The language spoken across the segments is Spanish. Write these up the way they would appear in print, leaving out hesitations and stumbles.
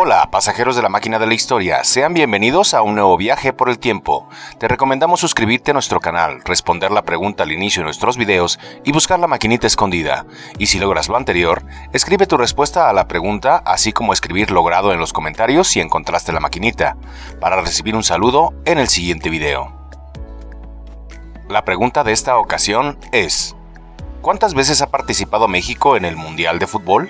Hola, pasajeros de la máquina de la historia, sean bienvenidos a un nuevo viaje por el tiempo. Te recomendamos suscribirte a nuestro canal, responder la pregunta al inicio de nuestros videos y buscar la maquinita escondida. Y si logras lo anterior, escribe tu respuesta a la pregunta, así como escribir logrado en los comentarios si encontraste la maquinita, para recibir un saludo en el siguiente video. La pregunta de esta ocasión es: ¿cuántas veces ha participado México en el Mundial de Fútbol?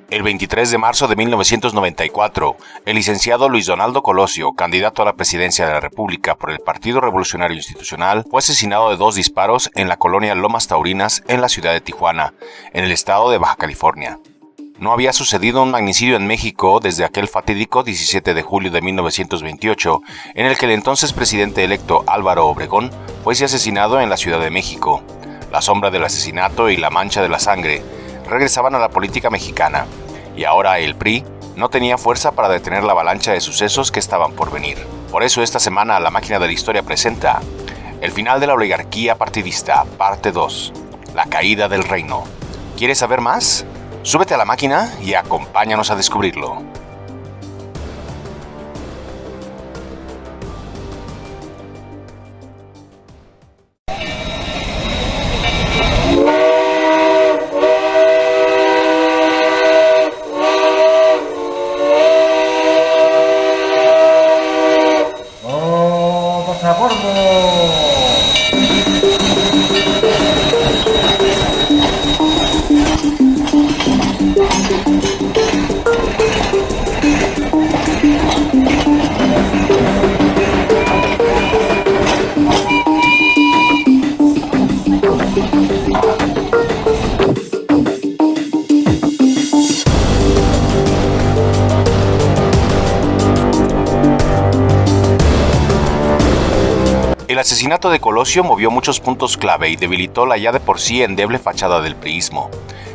El 23 de marzo de 1994, el licenciado Luis Donaldo Colosio, candidato a la presidencia de la República por el Partido Revolucionario Institucional, fue asesinado de 2 disparos en la colonia Lomas Taurinas, en la ciudad de Tijuana, en el estado de Baja California. No había sucedido un magnicidio en México desde aquel fatídico 17 de julio de 1928, en el que el entonces presidente electo Álvaro Obregón fuese asesinado en la Ciudad de México. La sombra del asesinato y la mancha de la sangre regresaban a la política mexicana, y ahora el PRI no tenía fuerza para detener la avalancha de sucesos que estaban por venir. Por eso esta semana la máquina de la historia presenta el final de la oligarquía partidista, parte 2, la caída del reino. ¿Quieres saber más? Súbete a la máquina y acompáñanos a descubrirlo. El asesinato de Colosio movió muchos puntos clave y debilitó la ya de por sí endeble fachada del priismo.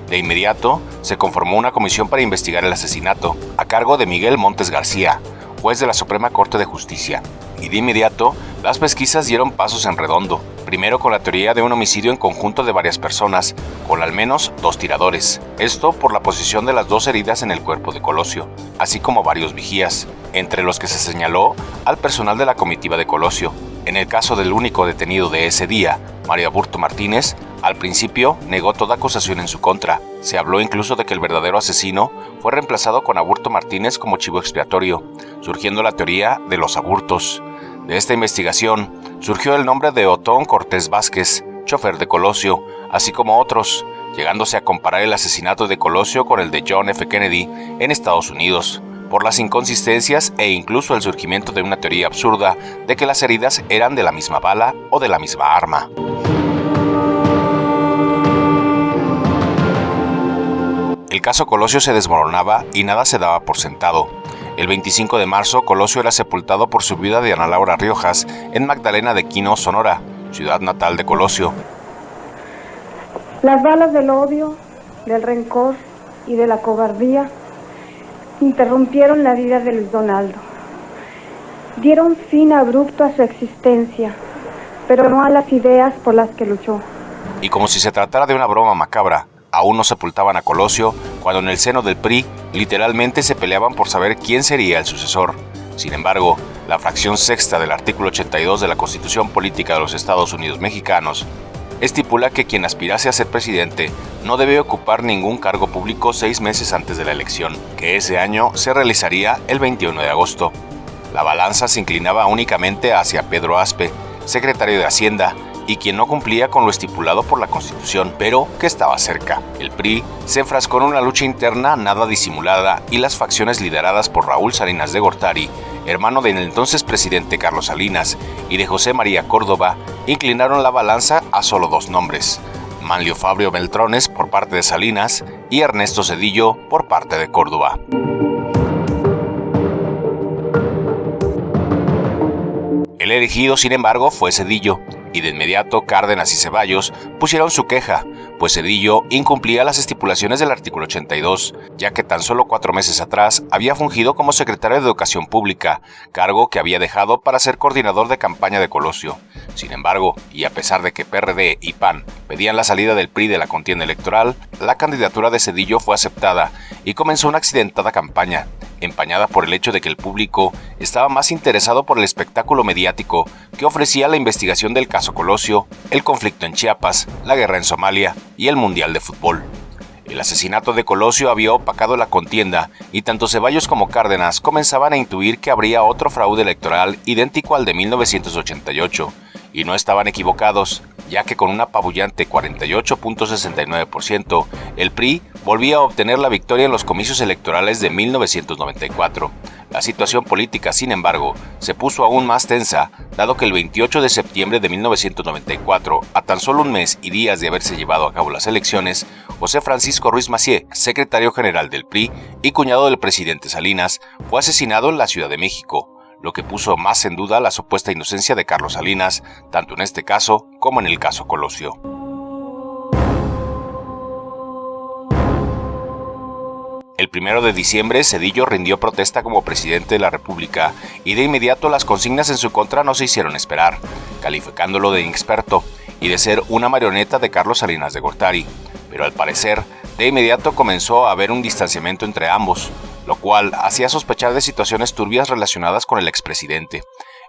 De inmediato, se conformó una comisión para investigar el asesinato, a cargo de Miguel Montes García, juez de la Suprema Corte de Justicia. Y de inmediato, las pesquisas dieron pasos en redondo, primero con la teoría de un homicidio en conjunto de varias personas, con al menos 2 tiradores. Esto por la posición de las 2 heridas en el cuerpo de Colosio, así como varios vigías, entre los que se señaló al personal de la comitiva de Colosio. En el caso del único detenido de ese día, Mario Aburto Martínez, al principio negó toda acusación en su contra. Se habló incluso de que el verdadero asesino fue reemplazado con Aburto Martínez como chivo expiatorio, surgiendo la teoría de los aburtos. De esta investigación surgió el nombre de Otón Cortés Vázquez, chofer de Colosio, así como otros, llegándose a comparar el asesinato de Colosio con el de John F. Kennedy en Estados Unidos, por las inconsistencias e incluso el surgimiento de una teoría absurda de que las heridas eran de la misma bala o de la misma arma. El caso Colosio se desmoronaba y nada se daba por sentado. El 25 de marzo, Colosio era sepultado por su viuda Diana Laura Riojas en Magdalena de Quino, Sonora, ciudad natal de Colosio. Las balas del odio, del rencor y de la cobardía interrumpieron la vida de Luis Donaldo. Dieron fin abrupto a su existencia, pero no a las ideas por las que luchó. Y como si se tratara de una broma macabra, aún no sepultaban a Colosio cuando en el seno del PRI literalmente se peleaban por saber quién sería el sucesor. Sin embargo, la fracción sexta del artículo 82 de la Constitución Política de los Estados Unidos Mexicanos estipula que quien aspirase a ser presidente no debe ocupar ningún cargo público 6 meses antes de la elección, que ese año se realizaría el 21 de agosto. La balanza se inclinaba únicamente hacia Pedro Aspe, secretario de Hacienda, y quien no cumplía con lo estipulado por la Constitución, pero que estaba cerca. El PRI se enfrascó en una lucha interna nada disimulada y las facciones lideradas por Raúl Salinas de Gortari, hermano del entonces presidente Carlos Salinas, y de José María Córdoba, inclinaron la balanza a solo 2 nombres: Manlio Fabio Beltrones por parte de Salinas y Ernesto Zedillo por parte de Córdoba. El elegido, sin embargo, fue Zedillo, y de inmediato Cárdenas y Ceballos pusieron su queja, pues Zedillo incumplía las estipulaciones del artículo 82, ya que tan solo 4 meses atrás había fungido como secretario de Educación Pública, cargo que había dejado para ser coordinador de campaña de Colosio. Sin embargo, y a pesar de que PRD y PAN pedían la salida del PRI de la contienda electoral, la candidatura de Zedillo fue aceptada y comenzó una accidentada campaña, empañada por el hecho de que el público estaba más interesado por el espectáculo mediático que ofrecía la investigación del caso Colosio, el conflicto en Chiapas, la guerra en Somalia y el Mundial de Fútbol. El asesinato de Colosio había opacado la contienda y tanto Ceballos como Cárdenas comenzaban a intuir que habría otro fraude electoral idéntico al de 1988, y no estaban equivocados, ya que con un apabullante 48.69%, el PRI volvía a obtener la victoria en los comicios electorales de 1994. La situación política, sin embargo, se puso aún más tensa, dado que el 28 de septiembre de 1994, a tan solo un mes y días de haberse llevado a cabo las elecciones, José Francisco Ruiz Massieu, secretario general del PRI y cuñado del presidente Salinas, fue asesinado en la Ciudad de México, lo que puso más en duda la supuesta inocencia de Carlos Salinas, tanto en este caso como en el caso Colosio. El 1 de diciembre, Zedillo rindió protesta como presidente de la República y de inmediato las consignas en su contra no se hicieron esperar, calificándolo de inexperto y de ser una marioneta de Carlos Salinas de Gortari. Pero al parecer, de inmediato comenzó a haber un distanciamiento entre ambos, lo cual hacía sospechar de situaciones turbias relacionadas con el expresidente.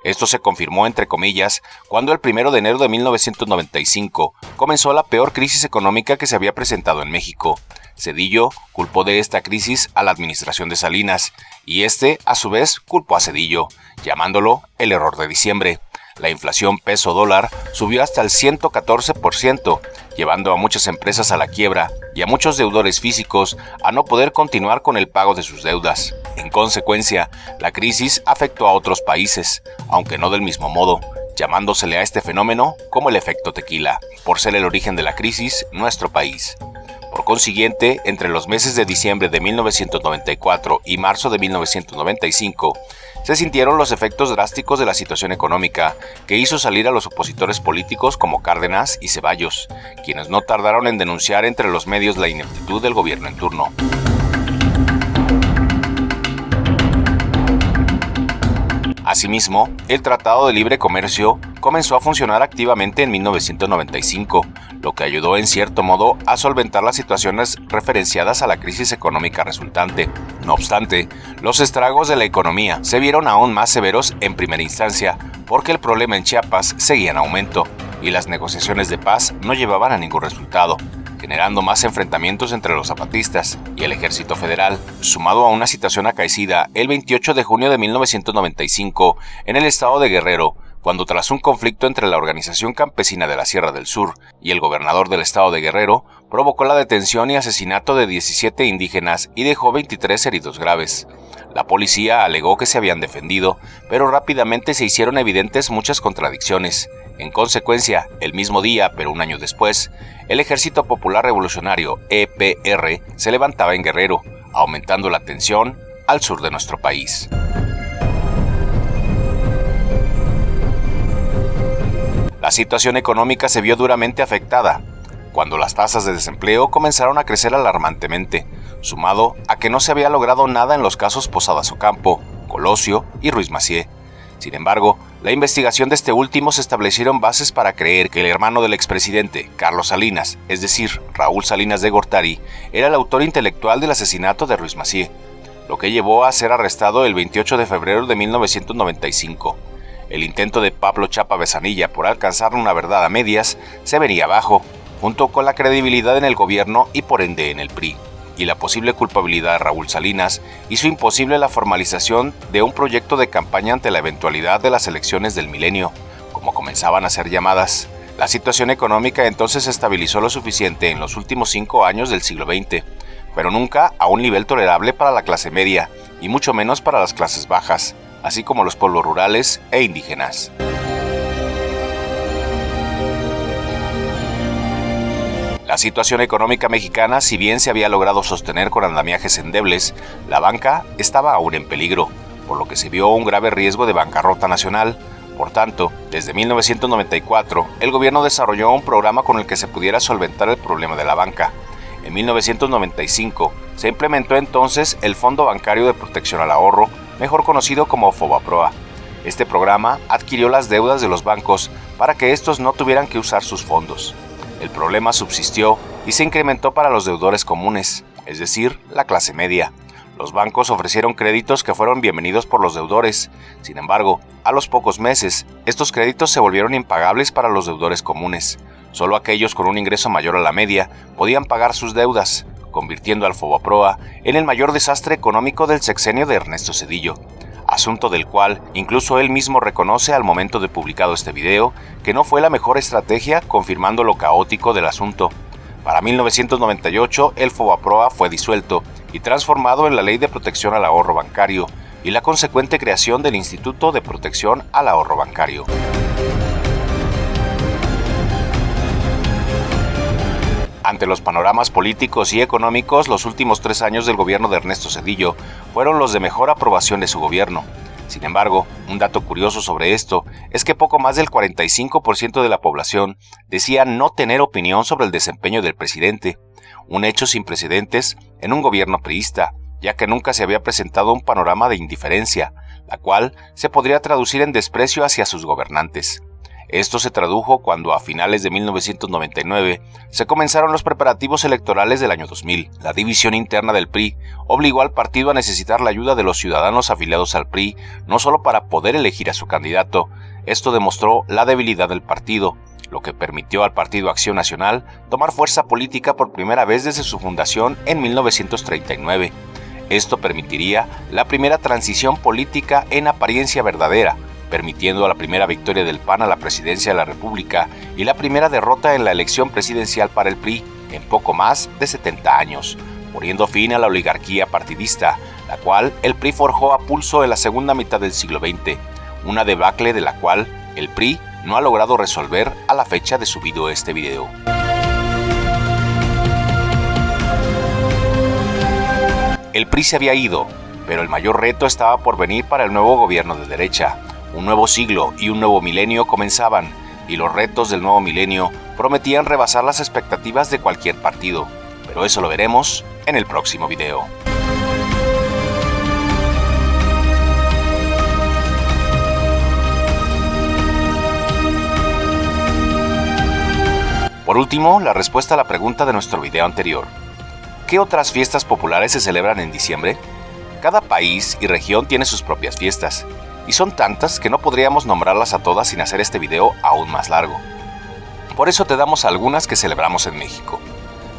Esto se confirmó, entre comillas, cuando el 1 de enero de 1995 comenzó la peor crisis económica que se había presentado en México. Zedillo culpó de esta crisis a la administración de Salinas, y este, a su vez, culpó a Zedillo, llamándolo el error de diciembre. La inflación peso-dólar subió hasta el 114%, llevando a muchas empresas a la quiebra y a muchos deudores físicos a no poder continuar con el pago de sus deudas. En consecuencia, la crisis afectó a otros países, aunque no del mismo modo, llamándosele a este fenómeno como el efecto tequila, por ser el origen de la crisis nuestro país. Por consiguiente, entre los meses de diciembre de 1994 y marzo de 1995, se sintieron los efectos drásticos de la situación económica que hizo salir a los opositores políticos como Cárdenas y Ceballos, quienes no tardaron en denunciar entre los medios la ineptitud del gobierno en turno. Asimismo, el Tratado de Libre Comercio comenzó a funcionar activamente en 1995, lo que ayudó en cierto modo a solventar las situaciones referenciadas a la crisis económica resultante. No obstante, los estragos de la economía se vieron aún más severos en primera instancia porque el problema en Chiapas seguía en aumento y las negociaciones de paz no llevaban a ningún resultado, generando más enfrentamientos entre los zapatistas y el ejército federal, sumado a una situación acaecida el 28 de junio de 1995 en el estado de Guerrero, cuando tras un conflicto entre la organización campesina de la Sierra del Sur y el gobernador del estado de Guerrero, provocó la detención y asesinato de 17 indígenas y dejó 23 heridos graves. La policía alegó que se habían defendido, pero rápidamente se hicieron evidentes muchas contradicciones. En consecuencia, el mismo día, pero un año después, el Ejército Popular Revolucionario, EPR, se levantaba en Guerrero, aumentando la tensión al sur de nuestro país. La situación económica se vio duramente afectada, cuando las tasas de desempleo comenzaron a crecer alarmantemente, sumado a que no se había logrado nada en los casos Posadas Ocampo, Colosio y Ruiz Massieu. Sin embargo, la investigación de este último se establecieron bases para creer que el hermano del expresidente, Carlos Salinas, es decir, Raúl Salinas de Gortari, era el autor intelectual del asesinato de Ruiz Massieu, lo que llevó a ser arrestado el 28 de febrero de 1995. El intento de Pablo Chapa Besanilla por alcanzar una verdad a medias se venía abajo, junto con la credibilidad en el gobierno y por ende en el PRI, y la posible culpabilidad de Raúl Salinas hizo imposible la formalización de un proyecto de campaña ante la eventualidad de las elecciones del milenio, como comenzaban a ser llamadas. La situación económica entonces se estabilizó lo suficiente en los últimos 5 años del siglo XX, pero nunca a un nivel tolerable para la clase media, y mucho menos para las clases bajas, así como los pueblos rurales e indígenas. La situación económica mexicana, si bien se había logrado sostener con andamiajes endebles, la banca estaba aún en peligro, por lo que se vio un grave riesgo de bancarrota nacional, Por tanto, desde 1994, el gobierno desarrolló un programa con el que se pudiera solventar el problema de la banca. En 1995, se implementó entonces el Fondo Bancario de Protección al Ahorro, mejor conocido como FOBAPROA. Este programa adquirió las deudas de los bancos para que estos no tuvieran que usar sus fondos. El problema subsistió y se incrementó para los deudores comunes, es decir, la clase media. Los bancos ofrecieron créditos que fueron bienvenidos por los deudores. Sin embargo, a los pocos meses, estos créditos se volvieron impagables para los deudores comunes. Solo aquellos con un ingreso mayor a la media podían pagar sus deudas, convirtiendo al FOBAPROA en el mayor desastre económico del sexenio de Ernesto Zedillo. Asunto del cual incluso él mismo reconoce al momento de publicado este video que no fue la mejor estrategia, confirmando lo caótico del asunto. Para 1998, el FOBAPROA fue disuelto y transformado en la Ley de Protección al Ahorro Bancario y la consecuente creación del Instituto de Protección al Ahorro Bancario. Ante los panoramas políticos y económicos, los últimos 3 años del gobierno de Ernesto Zedillo fueron los de mejor aprobación de su gobierno. Sin embargo, un dato curioso sobre esto es que poco más del 45% de la población decía no tener opinión sobre el desempeño del presidente, un hecho sin precedentes en un gobierno priista, ya que nunca se había presentado un panorama de indiferencia, la cual se podría traducir en desprecio hacia sus gobernantes. Esto se tradujo cuando a finales de 1999 se comenzaron los preparativos electorales del año 2000. La división interna del PRI obligó al partido a necesitar la ayuda de los ciudadanos afiliados al PRI, no solo para poder elegir a su candidato. Esto demostró la debilidad del partido, lo que permitió al Partido Acción Nacional tomar fuerza política por primera vez desde su fundación en 1939. Esto permitiría la primera transición política en apariencia verdadera, permitiendo la primera victoria del PAN a la presidencia de la República y la primera derrota en la elección presidencial para el PRI en poco más de 70 años, poniendo fin a la oligarquía partidista, la cual el PRI forjó a pulso en la segunda mitad del siglo XX, una debacle de la cual el PRI no ha logrado resolver a la fecha de subido este video. El PRI se había ido, pero el mayor reto estaba por venir para el nuevo gobierno de derecha. Un nuevo siglo y un nuevo milenio comenzaban, y los retos del nuevo milenio prometían rebasar las expectativas de cualquier partido, pero eso lo veremos en el próximo video. Por último, la respuesta a la pregunta de nuestro video anterior. ¿Qué otras fiestas populares se celebran en diciembre? Cada país y región tiene sus propias fiestas, y son tantas que no podríamos nombrarlas a todas sin hacer este video aún más largo. Por eso te damos algunas que celebramos en México.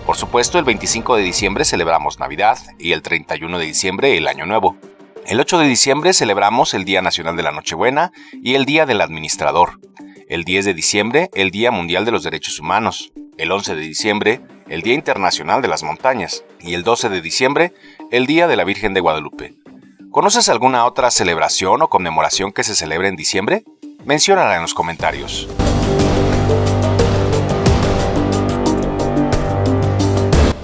Por supuesto, el 25 de diciembre celebramos Navidad y el 31 de diciembre el Año Nuevo. El 8 de diciembre celebramos el Día Nacional de la Nochebuena y el Día del Administrador. El 10 de diciembre, el Día Mundial de los Derechos Humanos. El 11 de diciembre, el Día Internacional de las Montañas. Y el 12 de diciembre, el Día de la Virgen de Guadalupe. ¿Conoces alguna otra celebración o conmemoración que se celebre en diciembre? Menciónala en los comentarios.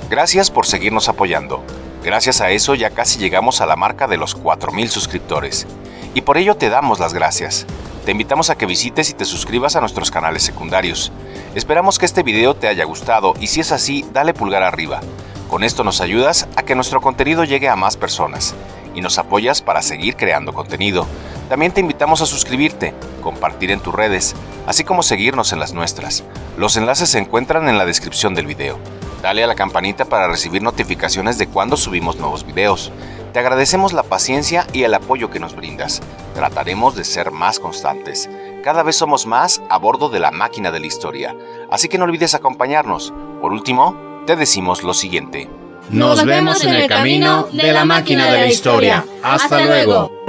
Gracias por seguirnos apoyando. Gracias a eso ya casi llegamos a la marca de los 4,000 suscriptores. Y por ello te damos las gracias. Te invitamos a que visites y te suscribas a nuestros canales secundarios. Esperamos que este video te haya gustado y si es así, dale pulgar arriba. Con esto nos ayudas a que nuestro contenido llegue a más personas y nos apoyas para seguir creando contenido. También te invitamos a suscribirte, compartir en tus redes, así como seguirnos en las nuestras. Los enlaces se encuentran en la descripción del video. Dale a la campanita para recibir notificaciones de cuando subimos nuevos videos. Te agradecemos la paciencia y el apoyo que nos brindas. Trataremos de ser más constantes. Cada vez somos más a bordo de la máquina de la historia, así que no olvides acompañarnos. Por último, te decimos lo siguiente. Nos vemos en el camino de la máquina de la historia. ¡Hasta luego!